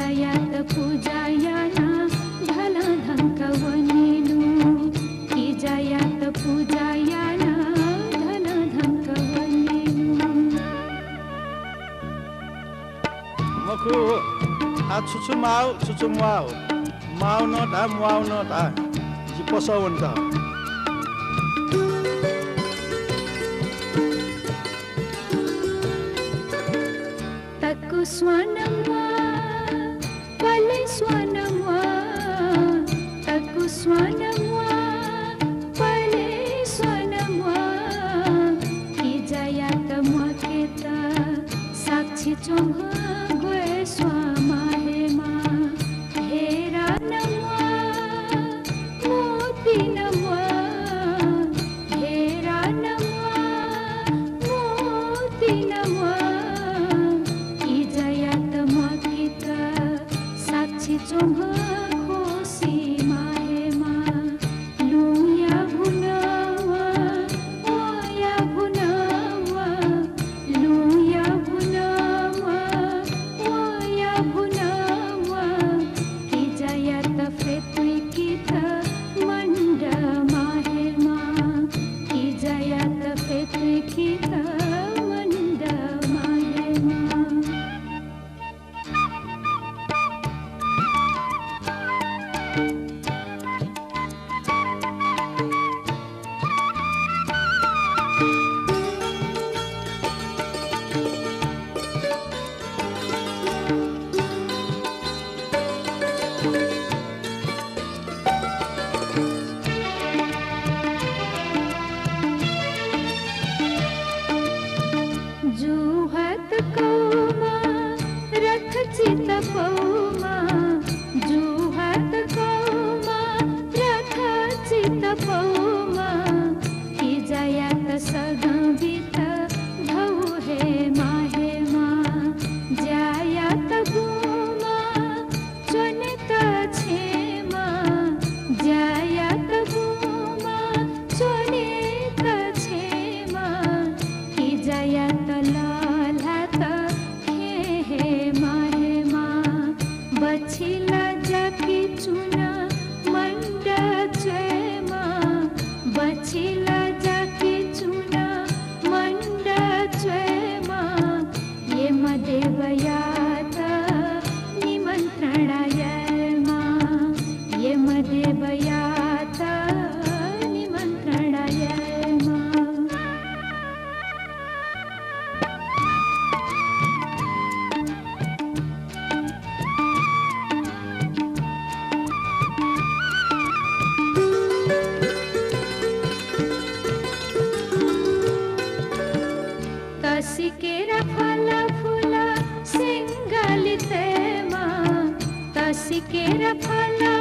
जयात पूजायाना ढला धंकवनेनु की जयात पूजायाना ढला धंकवनेनु मखु a chuchu mau mau no ta ji posawan ta takku swanamwa pale swanamwa takku swanamwa pale swanamwa ki jayat mwaketa sakshi chomha goe swama hema hera namwa moti namwa hera namwa moti namwa ki jayat mwaketa sakshi chomha khosi mahema luya bhunawa oya bhunawa luya bhunawa oya bhunawa ki jayat fetui kita manda mahema ki jayat fetui kita manda mahema जुहत कौमा रथ चित पौमा जुहत कौमा रथ चित पौमा की जयात सगवित धौ हे माहेमा जयात गुमा चनित छेमा जयात गुमा चनित छेमा की जयात लालात हे माहेमा बछिला जाकी चुना मंडा चेमा बछिला जाकी चुना मंडा चेमा ये मदेवयात निमंत्रणायमा ये मदेवयात निमंत्रणायमा तसिकेरा फला फुला सिंगालितेमा तसिकेरा फला